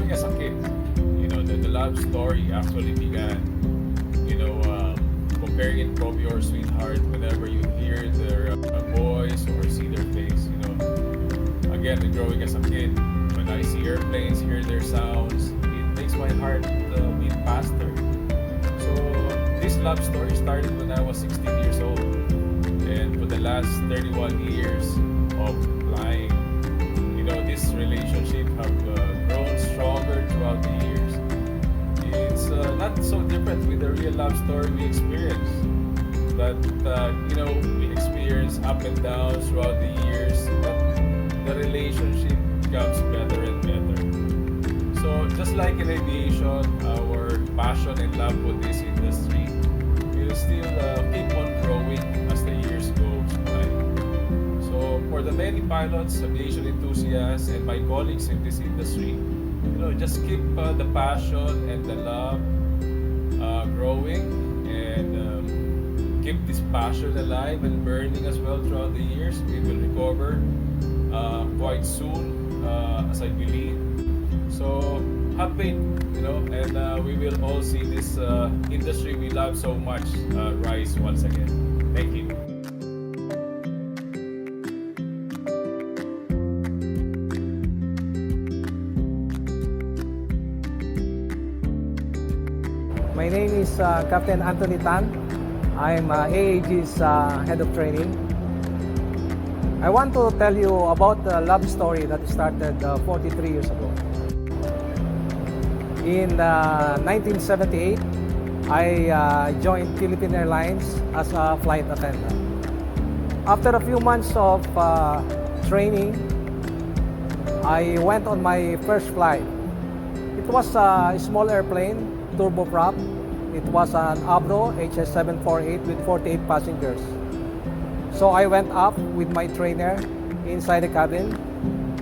growing as a kid, the love story actually began, comparing it from your sweetheart whenever you hear their voice or see their face. Again, growing as a kid, when I see airplanes, hear their sounds, it makes my heart beat faster. So this love story started when I was 16 years old, and for the last 31 years of flying, this relationship have grown stronger throughout the years. It's not so different with the real love story we experience. That we experience up and downs throughout the years, but the relationship becomes better and better. So just like in aviation, our passion and love for this industry will still keep on growing as the years goes by. So for the many pilots, aviation enthusiasts, and my colleagues in this industry, just keep the passion and the love growing, and keep this passion alive and burning as well throughout the years. We will recover quite soon, as I believe. So have faith, and we will all see this industry we love so much rise once again. Thank you. My name is Captain Anthony Tan. I'm AAG's head of training. I want to tell you about the love story that started 43 years ago. In 1978, I joined Philippine Airlines as a flight attendant. After a few months of training, I went on my first flight. It was a small airplane, turboprop. It was an Avro HS748 with 48 passengers. So I went up with my trainer inside the cabin,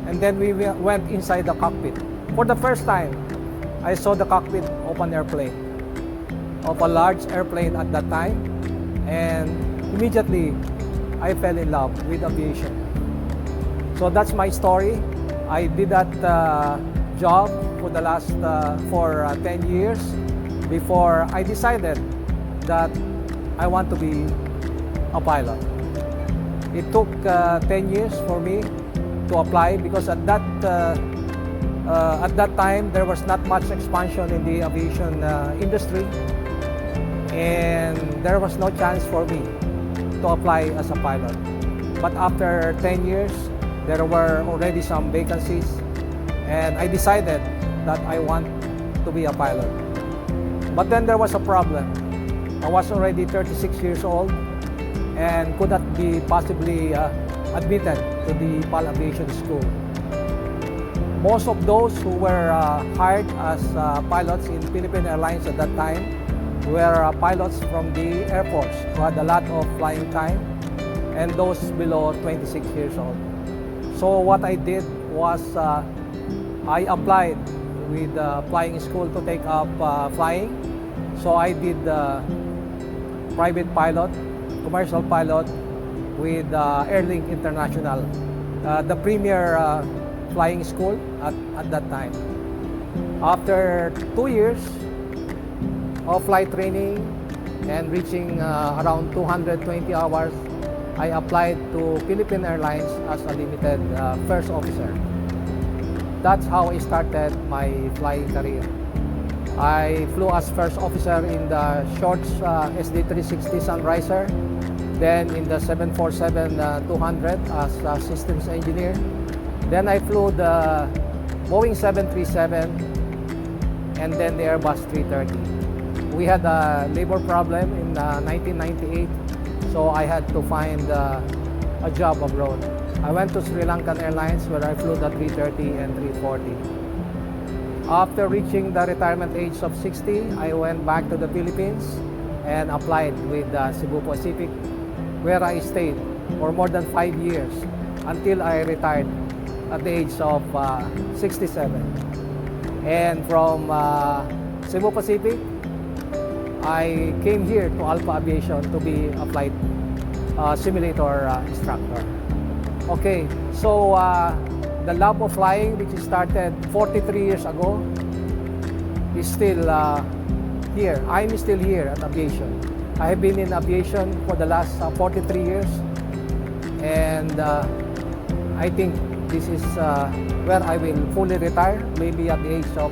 and then we went inside the cockpit. For the first time, I saw the cockpit of an airplane, of a large airplane at that time, and immediately I fell in love with aviation. So that's my story. I did that job for the last 10 years before I decided that I want to be a pilot. It took 10 years for me to apply because at that time there was not much expansion in the aviation industry, and there was no chance for me to apply as a pilot. But after 10 years, there were already some vacancies, and I decided that I want to be a pilot. But then there was a problem. I was already 36 years old and could not be possibly admitted to the PAL Aviation School. Most of those who were hired as pilots in Philippine Airlines at that time were pilots from the Air Force who had a lot of flying time, and those below 26 years old. So what I did was I applied with the flying school to take up flying. So I did private pilot, commercial pilot with Airlink International, the premier flying school at that time. After 2 years of flight training and reaching around 220 hours, I applied to Philippine Airlines as a limited first officer. That's how I started my flying career. I flew as first officer in the Shorts SD360 Sunriser, then in the 747-200 as a systems engineer. Then I flew the Boeing 737 and then the Airbus 330. We had a labor problem in 1998, so I had to find a job abroad. I went to Sri Lankan Airlines where I flew the 330 and 340. After reaching the retirement age of 60, I went back to the Philippines and applied with Cebu Pacific, where I stayed for more than 5 years until I retired at the age of 67. And from Cebu Pacific, I came here to Alpha Aviation to be a flight simulator instructor. Okay, so the love of flying, which started 43 years ago, is still here. I'm still here at Aviation. I have been in aviation for the last 43 years, and I think this is where I will fully retire, maybe at the age of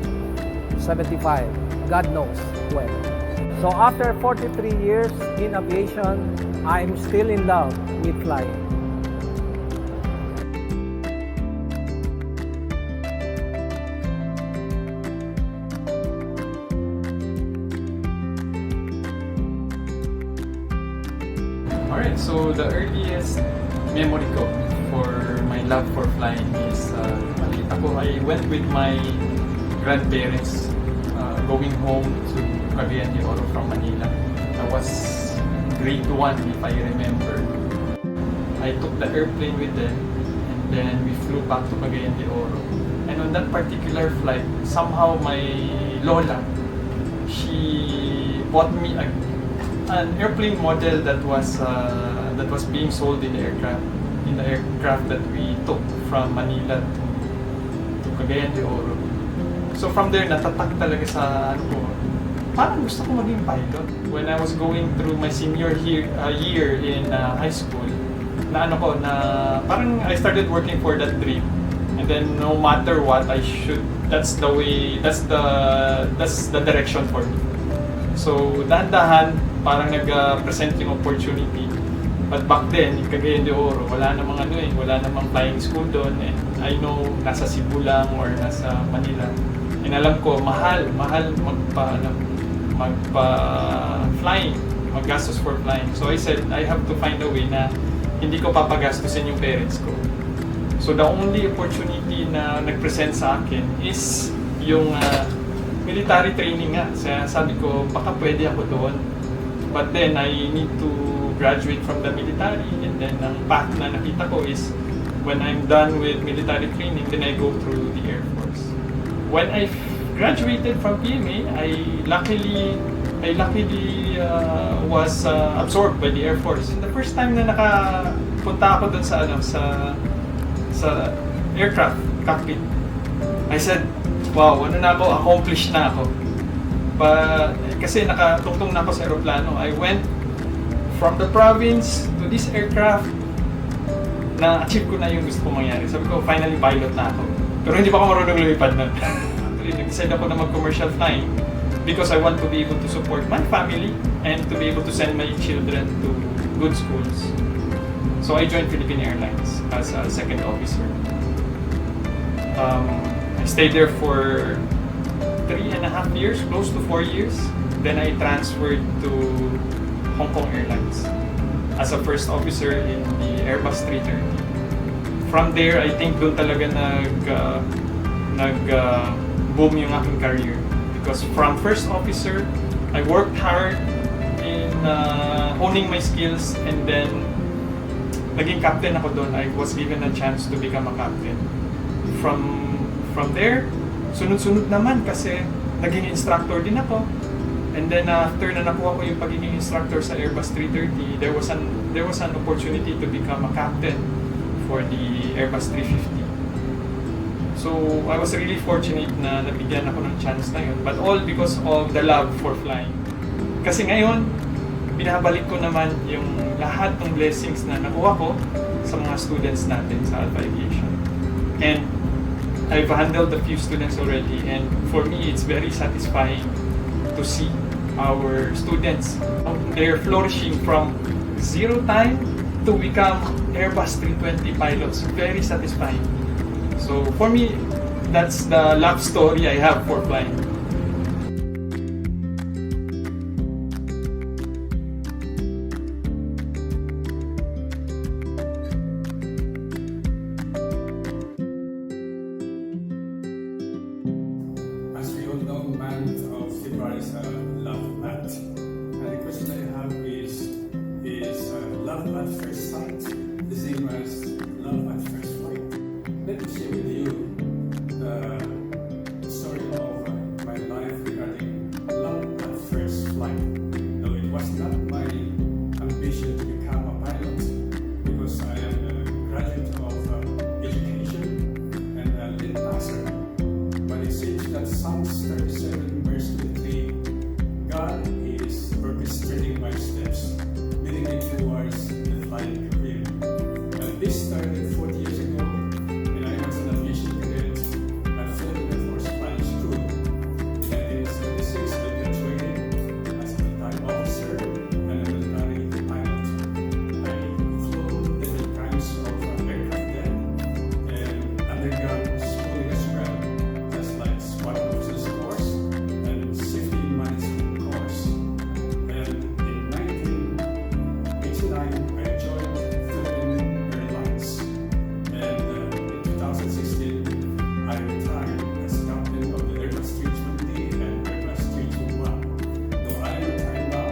75. God knows when. So after 43 years in aviation, I'm still in love with flying. Alright, so the earliest memory ko for my love for flying is maliit ako, I went with my grandparents going home to Cagayan de Oro from Manila. I was grade 1 if I remember. I took the airplane with them and then we flew back to Cagayan de Oro. And on that particular flight, somehow my lola, she bought me an airplane model that was being sold in the aircraft that we took from Manila to Cagayan de Oro. So from there, natatak talaga sa ano ko, parang gusto ko maging pilot. When I was going through my senior year in high school, na ano ko, na parang I started working for that dream. And then no matter what, that's the direction for me. So dahan-dahan, parang nag-present yung opportunity. But back then, in Cagayan de Oro, wala namang flying school doon. And I know, nasa Cebu lang or nasa Manila. And alam ko, mahal magpa-flying, maggastos for flying. So I said, I have to find a way na hindi ko papagastusin yung parents ko. So the only opportunity na nag-present sa akin is yung military training nga. Sabi ko, baka pwede ako doon. But then, I need to graduate from the military. And then, ang path na nakita ko is when I'm done with military training, then I go through the Air Force. When I graduated from PMA, I luckily was absorbed by the Air Force. And the first time na nakapunta ako doon sa aircraft cockpit, I said, wow, accomplished na ako. Kasi nakatungtong na ako sa aeroplano. I went from the province to this aircraft, na-achieve ko na yung gusto kong mangyari. Sabi ko, finally pilot na ako. Pero hindi pa ako marunong lumipad nun. Nag-decide ako na mag-commercial flying because I want to be able to support my family and to be able to send my children to good schools. So I joined Philippine Airlines as a second officer. I stayed there for 3.5 years, close to 4 years. Then I transferred to Hong Kong Airlines as a first officer in the Airbus 330. From there, I think doon talaga nag-boom yung aking career. Because from first officer, I worked hard in honing my skills, and then naging captain ako doon. I was given a chance to become a captain. From there, sunod-sunod naman kasi naging instructor din ako. And then after na nakuha ko yung pagiging instructor sa Airbus 330, there was an opportunity to become a captain for the Airbus 350. So I was really fortunate na nabigyan ako ng chance na yun, but all because of the love for flying. Kasi ngayon, binabalik ko naman yung lahat ng blessings na nakuha ko sa mga students natin sa Alpha Aviation. And I've handled a few students already, and for me, it's very satisfying to see our students. They're flourishing from zero time to become Airbus 320 pilots. Very satisfying. So for me, that's the love story I have for flying. As we all know, man of February is love at. And the question I have is love at first sight the same as love at first flight? Let me share with you the story of my life regarding love at first flight. No, it was not my ambition to become a pilot because I am a graduate of education, Psalms 37 verse 23, God is orchestrating my steps, leading me towards the flying career. And this started 40 years ago when I was an aviation cadet at Philippine Air Force Flying School. In 1976, I graduated as a military officer and a military pilot. I flew different kinds of aircraft then and undergone schooling as well, just like squad officers course and safety management course. And in 1989, I joined Philippine Airlines. And in 2016, I retired as captain of the Airbus 320 and Airbus 321. Though I am retired now,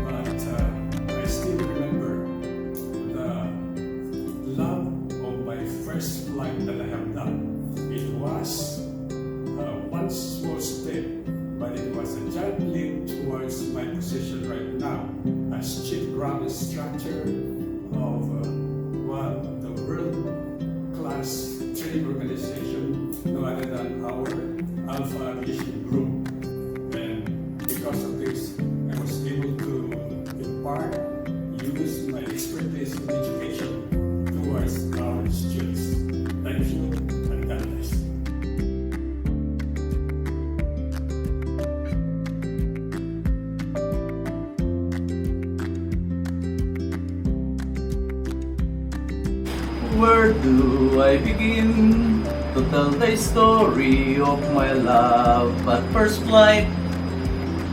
but I still remember the love of my first flight that I have done. It was one small step, but it was a giant leap towards my position right now as chief ground instructor of one of the world-class training organization, no other than our Alpha Aviation Group. And because of this, I was able to impart, use my expertise in education towards our students. Thank you, and God bless. Where do I begin to tell the story of my love at first flight?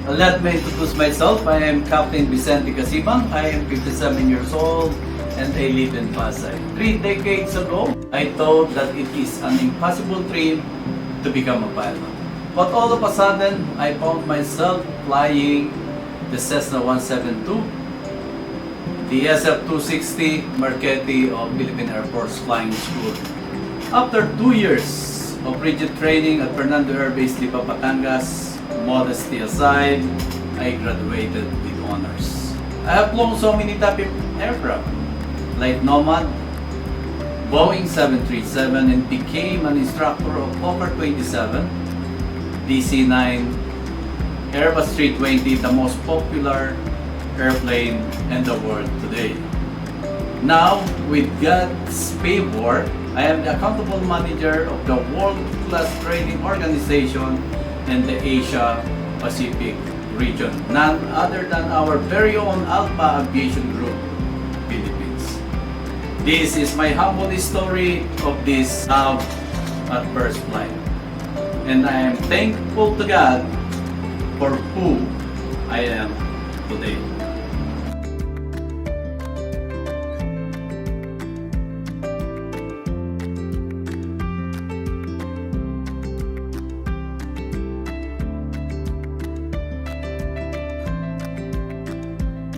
Let me introduce myself. I am Captain Vicente Casibang. I am 57 years old and I live in Pasay. 3 decades ago, I thought that it is an impossible dream to become a pilot. But all of a sudden, I found myself flying the Cessna 172, the SF-260 Marchetti of Philippine Air Force Flying School. After 2 years of rigid training at Fernando Air Base, Lipa, Batangas, modesty aside, I graduated with honors. I have flown so many type of aircraft, like Nomad, Boeing 737, and became an instructor of Fokker 27, DC-9, Airbus 320, the most popular airplane in the world today. Now, with God's favor, I am the accountable manager of the world-class training organization in the Asia Pacific region, none other than our very own Alpha Aviation Group, Philippines. This is my humble story of this love at first flight. And I am thankful to God for who I am today.